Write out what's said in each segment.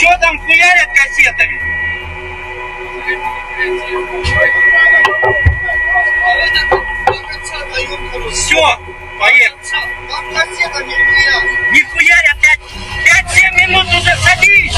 Что там хуярят кассетами? Все, поехали. Нихуя, я 5-7 минут уже садись.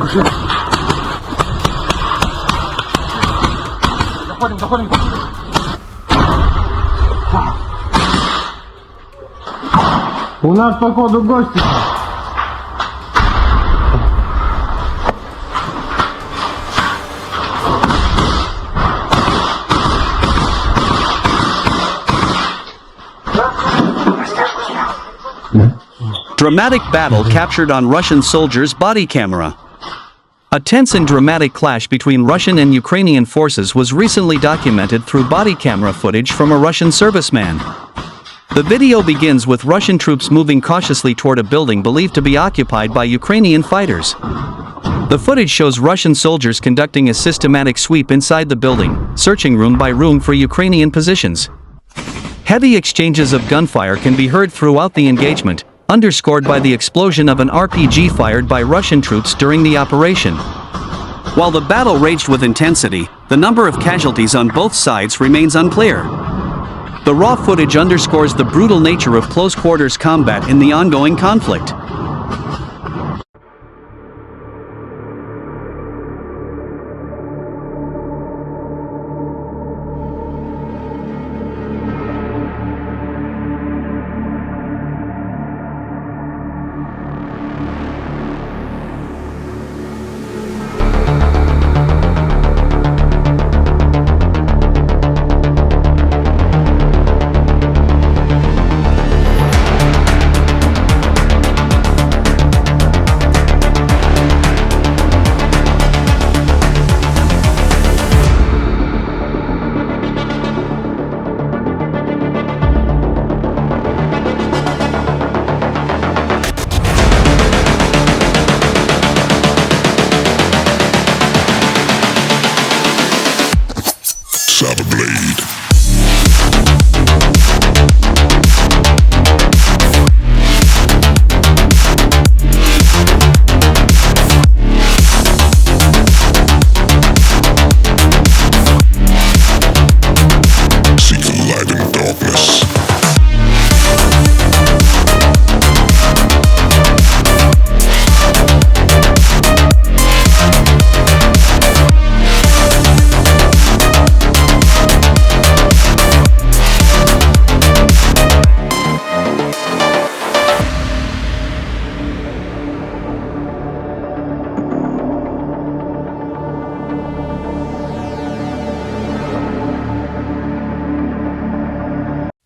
Пошли. Заходим. У нас, походу, гости. Dramatic battle captured on Russian soldiers' body camera. A tense and dramatic clash between Russian and Ukrainian forces was recently documented through body camera footage from a Russian serviceman. The video begins with Russian troops moving cautiously toward a building believed to be occupied by Ukrainian fighters. The footage shows Russian soldiers conducting a systematic sweep inside the building, searching room by room for Ukrainian positions. Heavy exchanges of gunfire can be heard throughout the engagement, underscored by the explosion of an RPG fired by Russian troops during the operation. While the battle raged with intensity, the number of casualties on both sides remains unclear. The raw footage underscores the brutal nature of close-quarters combat in the ongoing conflict.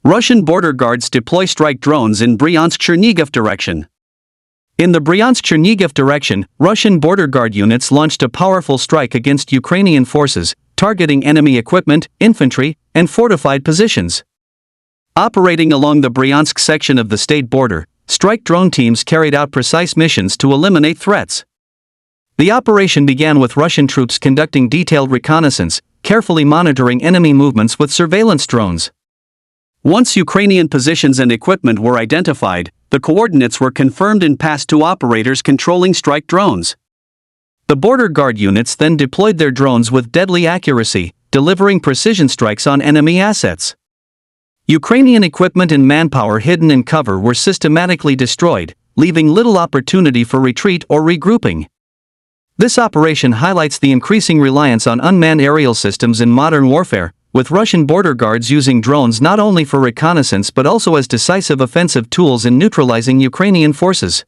Russian border guards deploy strike drones in Bryansk-Chernigiv direction. In the Bryansk-Chernigiv direction, Russian border guard units launched a powerful strike against Ukrainian forces, targeting enemy equipment, infantry, and fortified positions. Operating along the Bryansk section of the state border, strike drone teams carried out precise missions to eliminate threats. The operation began with Russian troops conducting detailed reconnaissance, carefully monitoring enemy movements with surveillance drones. Once Ukrainian positions and equipment were identified, the coordinates were confirmed and passed to operators controlling strike drones. The border guard units then deployed their drones with deadly accuracy, delivering precision strikes on enemy assets. Ukrainian equipment and manpower hidden in cover were systematically destroyed, leaving little opportunity for retreat or regrouping. This operation highlights the increasing reliance on unmanned aerial systems in modern warfare, with Russian border guards using drones not only for reconnaissance but also as decisive offensive tools in neutralizing Ukrainian forces.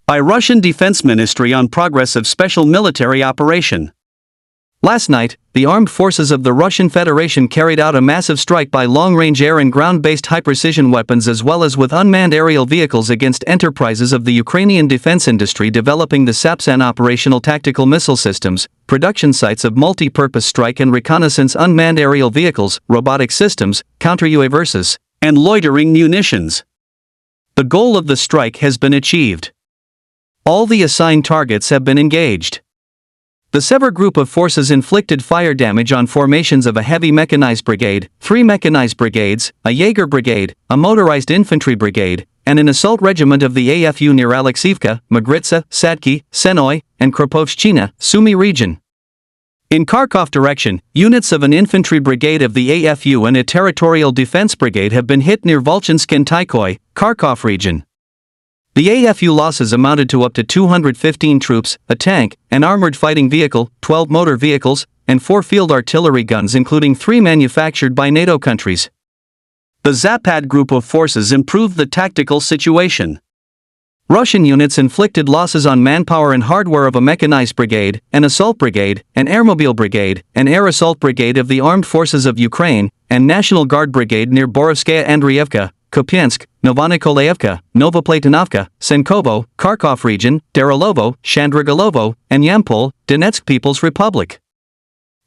By Russian Defense Ministry on progress of special military operation. Last night, the armed forces of the Russian Federation carried out a massive strike by long-range air and ground-based high-precision weapons as well as with unmanned aerial vehicles against enterprises of the Ukrainian defense industry developing the Sapsan operational tactical missile systems, production sites of multi-purpose strike and reconnaissance unmanned aerial vehicles, robotic systems, counter-UAVs, and loitering munitions. The goal of the strike has been achieved. All the assigned targets have been engaged. The Sever group of forces inflicted fire damage on formations of a heavy mechanized brigade, 3 mechanized brigades, a Jaeger brigade, a motorized infantry brigade, and an assault regiment of the AFU near Alexivka, Magritsa, Sadki, Senoy, and Kropovshchina, Sumy region. In Kharkov direction, units of an infantry brigade of the AFU and a territorial defense brigade have been hit near Volchansk and Tykoy, Kharkov region. The AFU losses amounted to up to 215 troops, a tank, an armored fighting vehicle, 12 motor vehicles, and 4 field artillery guns including 3 manufactured by NATO countries. The Zapad group of forces improved the tactical situation. Russian units inflicted losses on manpower and hardware of a mechanized brigade, an assault brigade, an airmobile brigade, an air assault brigade of the Armed Forces of Ukraine, and National Guard brigade near Borovskaya Andrievka, Kupiansk, Novonikolaevka, Novoplatinovka, Senkovo, Kharkov region, Darilovo, Shandrigalovo, and Yampol, Donetsk People's Republic.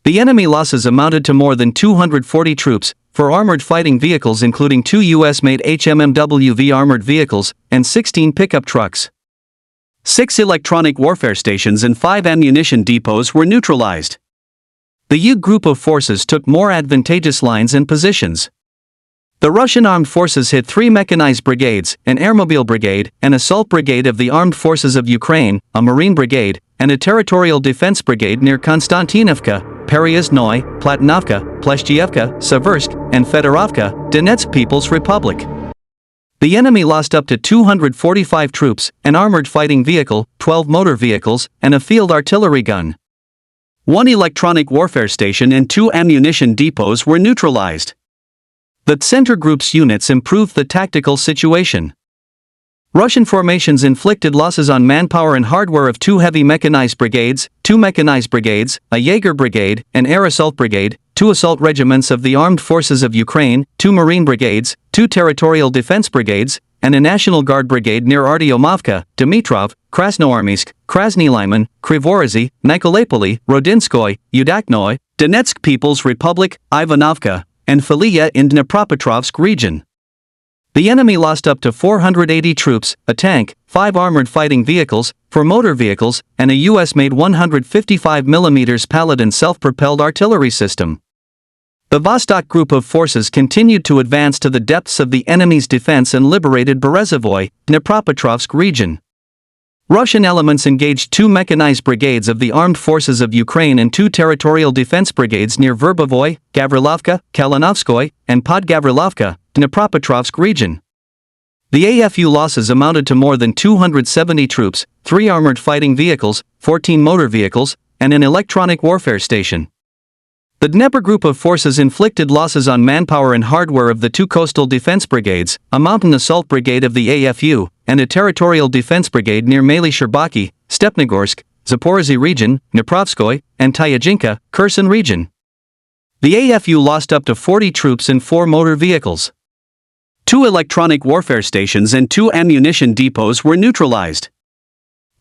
The enemy losses amounted to more than 240 troops, for armored fighting vehicles including 2 US-made HMMWV armored vehicles, and 16 pickup trucks. 6 electronic warfare stations and 5 ammunition depots were neutralized. The U group of forces took more advantageous lines and positions. The Russian armed forces hit 3 mechanized brigades, an airmobile brigade, an assault brigade of the Armed Forces of Ukraine, a marine brigade, and a territorial defense brigade near Konstantinovka, Pereyaznoi, Platonovka, Pleshchevka, Seversk, and Fedorovka, Donetsk People's Republic. The enemy lost up to 245 troops, an armored fighting vehicle, 12 motor vehicles, and a field artillery gun. 1 electronic warfare station and 2 ammunition depots were neutralized. The center group's units improved the tactical situation. Russian formations inflicted losses on manpower and hardware of 2 heavy mechanized brigades, 2 mechanized brigades, a Jaeger brigade, an air assault brigade, 2 assault regiments of the Armed Forces of Ukraine, 2 marine brigades, 2 territorial defense brigades, and a National Guard brigade near Artyomovka, Dmitrov, Krasnoarmysk, Krasny Lyman, Krivorozy, Nikolaypoli, Rodinskoy, Udaknoy, Donetsk People's Republic, Ivanovka, and Filia in Dnipropetrovsk region. The enemy lost up to 480 troops, a tank, 5 armored fighting vehicles, 4 motor vehicles, and a US-made 155mm Paladin self-propelled artillery system. The Vostok group of forces continued to advance to the depths of the enemy's defense and liberated Berezovoy, Dnipropetrovsk region. Russian elements engaged 2 mechanized brigades of the Armed Forces of Ukraine and 2 territorial defense brigades near Verbovoy, Gavrilovka, Kalinovskoy, and Podgavrilovka, Dnipropetrovsk region. The AFU losses amounted to more than 270 troops, 3 armored fighting vehicles, 14 motor vehicles, and an electronic warfare station. The Dnieper group of forces inflicted losses on manpower and hardware of the 2 coastal defense brigades, a mountain assault brigade of the AFU, and a territorial defense brigade near Maly Sherbaki, Stepnogorsk, Zaporozhye region, Dniprovskoy, and Tyajinka, Kherson region. The AFU lost up to 40 troops and 4 motor vehicles. 2 electronic warfare stations and 2 ammunition depots were neutralized.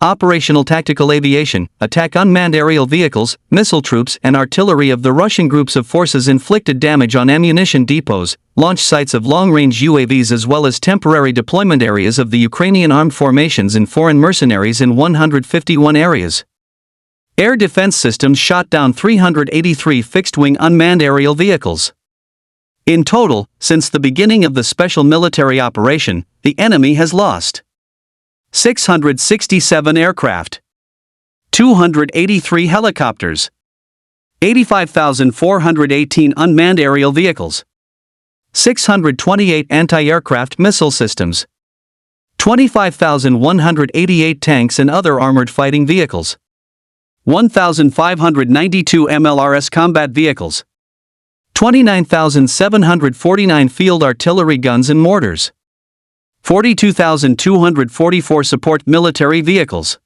Operational tactical aviation, attack unmanned aerial vehicles, missile troops and artillery of the Russian groups of forces inflicted damage on ammunition depots, launch sites of long-range UAVs as well as temporary deployment areas of the Ukrainian armed formations and foreign mercenaries in 151 areas. Air defense systems shot down 383 fixed-wing unmanned aerial vehicles. In total, since the beginning of the special military operation, the enemy has lost 667 aircraft, 283 helicopters, 85,418 unmanned aerial vehicles, 628 anti-aircraft missile systems, 25,188 tanks and other armored fighting vehicles, 1,592 MLRS combat vehicles, 29,749 field artillery guns and mortars, 42,244 support military vehicles.